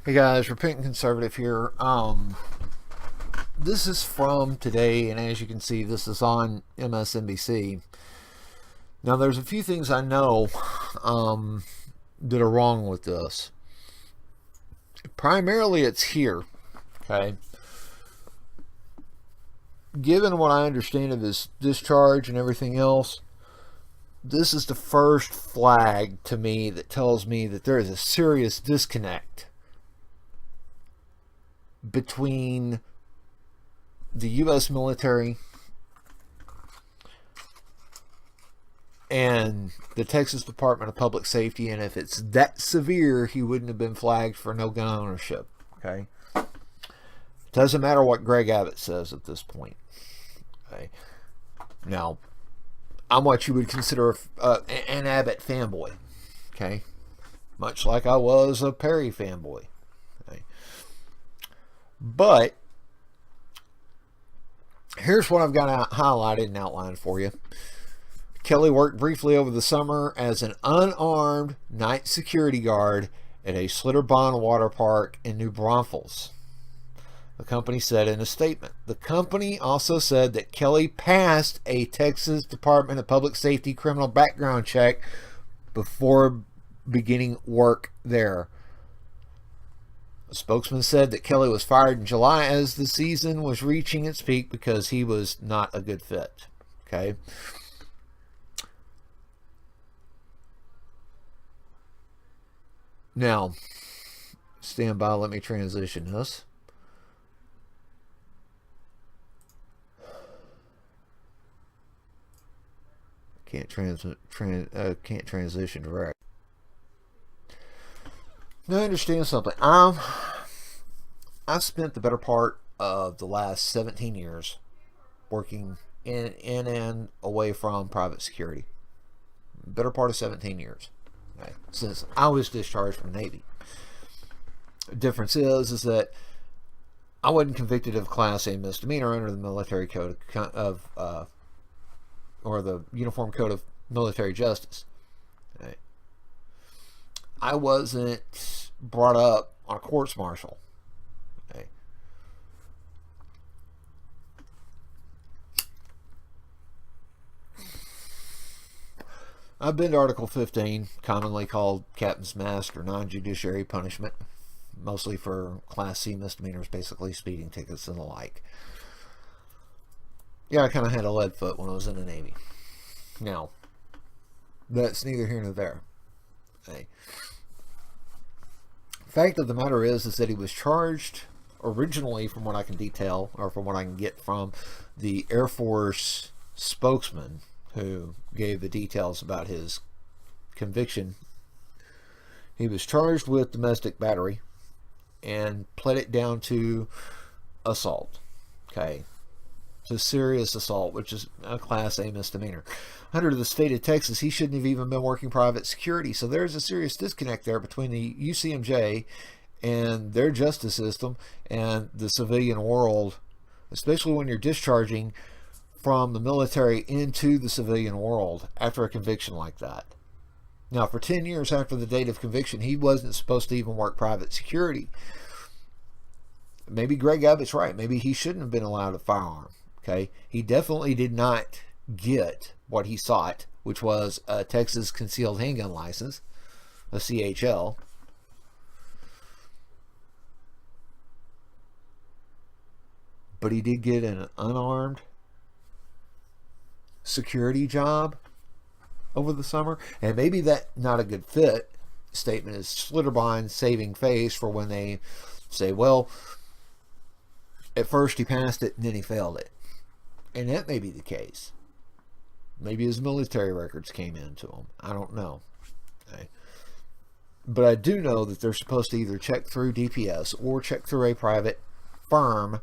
Hey guys, Repentant Conservative here. This is from today, and as you can see, this is on MSNBC. Now, there's a few things I know that are wrong with this. Primarily, it's here. Okay. Given what I understand of his discharge and everything else, this is the first flag to me that tells me that there is a serious disconnect between the U.S. military and the Texas Department of Public Safety, and if it's that severe, he wouldn't have been flagged for no gun ownership. Okay, doesn't matter what Greg Abbott says at this point. Okay, now I'm what you would consider an Abbott fanboy. Okay, much like I was a Perry fanboy. Okay, but here's what I've got highlighted and outlined for you. Kelley worked briefly over the summer as an unarmed night security guard at a Sutherland water park in New Braunfels, the company said in a statement. The company also said that Kelley passed a Texas Department of Public Safety criminal background check before beginning work there. A spokesman said that Kelley was fired in July as the season was reaching its peak because he was not a good fit. Okay. Now, stand by, let me transition this. Can't transition direct. Now, understand something. I've spent the better part of the last 17 years working in and away from private security. Better part of 17 years. Okay, since I was discharged from the Navy. The difference is that I wasn't convicted of Class A misdemeanor under the military code of or the Uniform Code of Military Justice. Okay. I wasn't brought up on a courts martial. Okay. I've been to Article 15, commonly called Captain's Mask or non-judiciary punishment, mostly for Class C misdemeanors, basically speeding tickets and the like. Yeah, I kind of had a lead foot when I was in the Navy. Now, that's neither here nor there. Okay. Fact of the matter is that he was charged originally, from what I can detail, or from what I can get from the Air Force spokesman who gave the details about his conviction. He was charged with domestic battery and pled it down to assault. Okay. To serious assault, which is a Class A misdemeanor. Under the state of Texas, he shouldn't have even been working private security. So there's a serious disconnect there between the UCMJ and their justice system and the civilian world, especially when you're discharging from the military into the civilian world after a conviction like that. Now, for 10 years after the date of conviction, he wasn't supposed to even work private security. Maybe Greg Abbott's right. Maybe he shouldn't have been allowed a firearm. Okay, he definitely did not get what he sought, which was a Texas concealed handgun license, a CHL. But he did get an unarmed security job over the summer, and maybe that not a good fit statement is Slitterbind's saving face for when they say, well, at first he passed it and then he failed it. And that may be the case. Maybe his military records came into him. I don't know. Okay. But I do know that they're supposed to either check through DPS or check through a private firm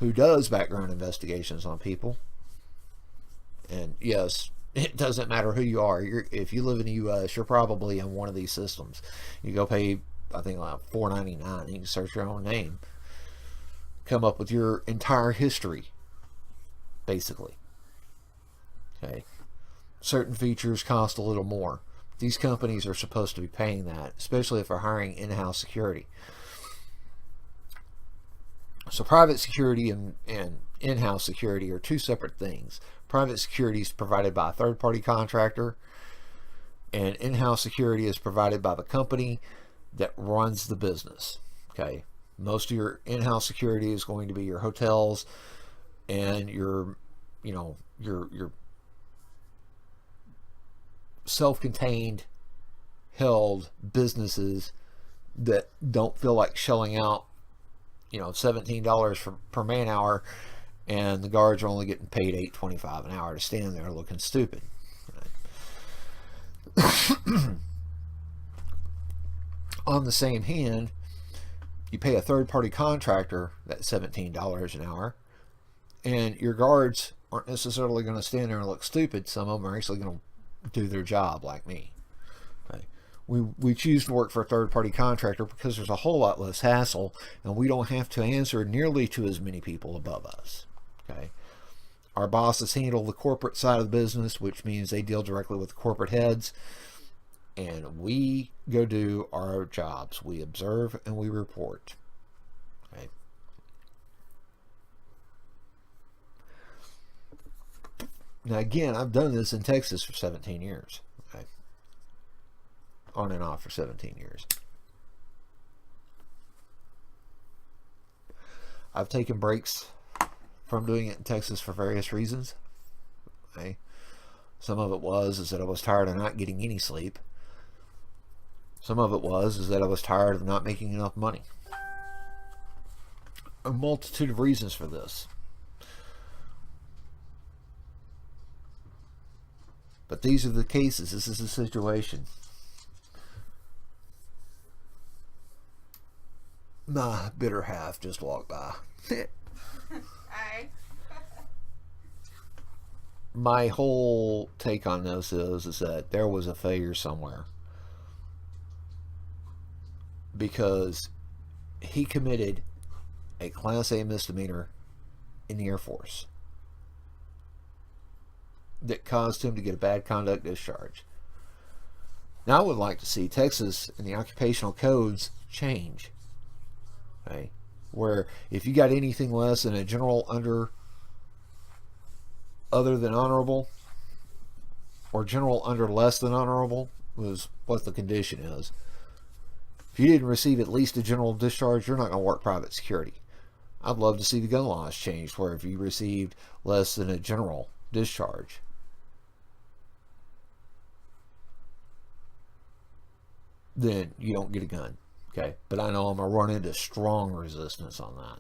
who does background investigations on people. And yes, it doesn't matter who you are. If you live in the U.S., you're probably in one of these systems. You go pay, I think, like $4.99. You can search your own name. Come up with your entire history, basically. Okay. Certain features cost a little more. These companies are supposed to be paying that, especially if they're hiring in-house security. So private security and in-house security are two separate things. Private security is provided by a third-party contractor, and in-house security is provided by the company that runs the business. Okay, most of your in-house security is going to be your hotels and your self-contained held businesses that don't feel like shelling out $17 per man hour, and the guards are only getting paid $8.25 an hour to stand there looking stupid. On the same hand, you pay a third-party contractor that $17 an hour, and your guards aren't necessarily going to stand there and look stupid. Some of them are actually going to do their job, like me. Okay. We choose to work for a third-party contractor because there's a whole lot less hassle, and we don't have to answer nearly to as many people above us. Okay. Our bosses handle the corporate side of the business, which means they deal directly with the corporate heads, and we go do our jobs. We observe and we report. Okay. Now again, I've done this in Texas for 17 years. Okay. On and off for 17 years. I've taken breaks from doing it in Texas for various reasons. Okay. Some of it is that I was tired of not getting any sleep. Some of it is that I was tired of not making enough money. A multitude of reasons for this. But these are the cases. This is the situation. My bitter half just walked by. Hi. My whole take on this is that there was a failure somewhere. Because he committed a Class A misdemeanor in the Air Force that caused him to get a bad conduct discharge. Now, I would like to see Texas and the occupational codes change. Okay? Where if you got anything less than a general other than honorable, or general under less than honorable, was what the condition is. If you didn't receive at least a general discharge, you're not going to work private security. I'd love to see the gun laws changed where if you received less than a general discharge, then you don't get a gun. Okay, but I know I'm going to run into strong resistance on that.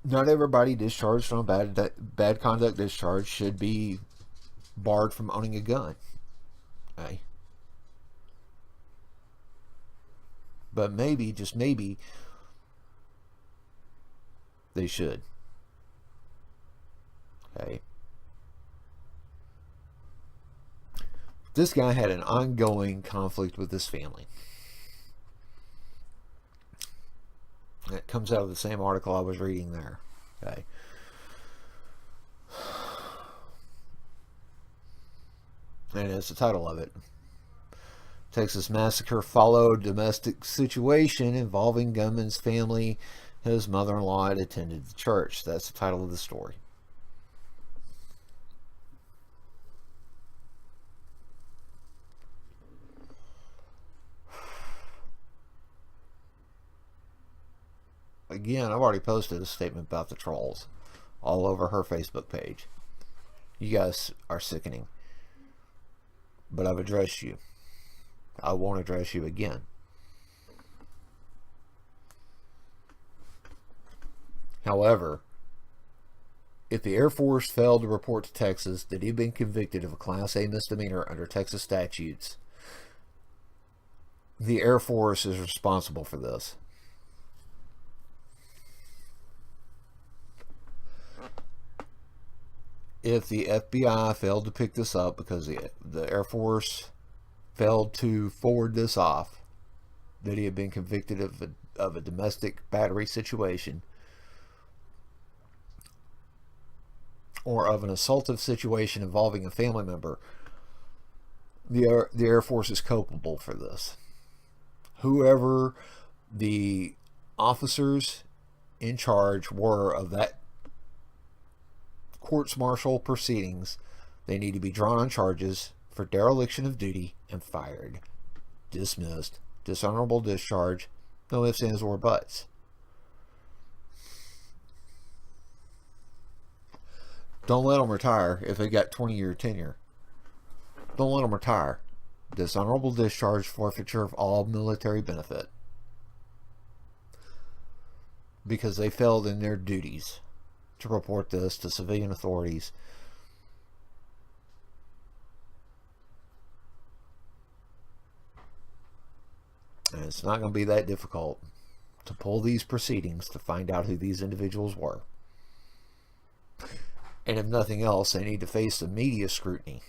Not everybody discharged from a bad conduct discharge should be barred from owning a gun. Okay. But maybe, just maybe, they should. Okay. This guy had an ongoing conflict with his family. It comes out of the same article I was reading there. Okay. And it's the title of it. Texas massacre followed domestic situation involving gunman's family. His mother-in-law had attended the church. That's the title of the story. Again, I've already posted a statement about the trolls all over her Facebook page. You guys are sickening. But I've addressed you. I won't address you again. However, if the Air Force failed to report to Texas that he'd been convicted of a Class A misdemeanor under Texas statutes, the Air Force is responsible for this. If the FBI failed to pick this up because the Air Force failed to forward this off, that he had been convicted of a domestic battery situation or of an assaultive situation involving a family member, the Air Force is culpable for this. whoever the officers in charge were of that courts martial proceedings, they need to be drawn on charges for dereliction of duty and fired. Dismissed. Dishonorable discharge. No ifs, ands, or buts. Don't let them retire if they got 20-year tenure. Don't let them retire. Dishonorable discharge, forfeiture of all military benefit. Because they failed in their duties to report this to civilian authorities. And it's not going to be that difficult to pull these proceedings to find out who these individuals were. And if nothing else, they need to face the media scrutiny.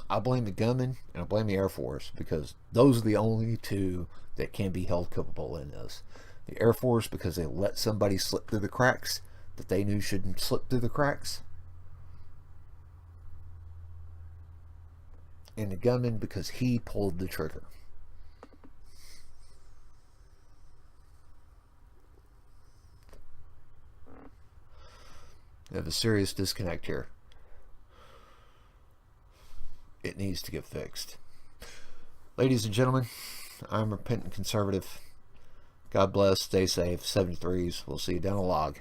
I blame the gunmen and I blame the Air Force, because those are the only two that can be held culpable in this. The Air Force because they let somebody slip through the cracks that they knew shouldn't slip through the cracks. And the gunman because he pulled the trigger. We have a serious disconnect here. It needs to get fixed. Ladies and gentlemen, I'm Repentant Conservative. God bless. Stay safe. 73s. We'll see you down the log.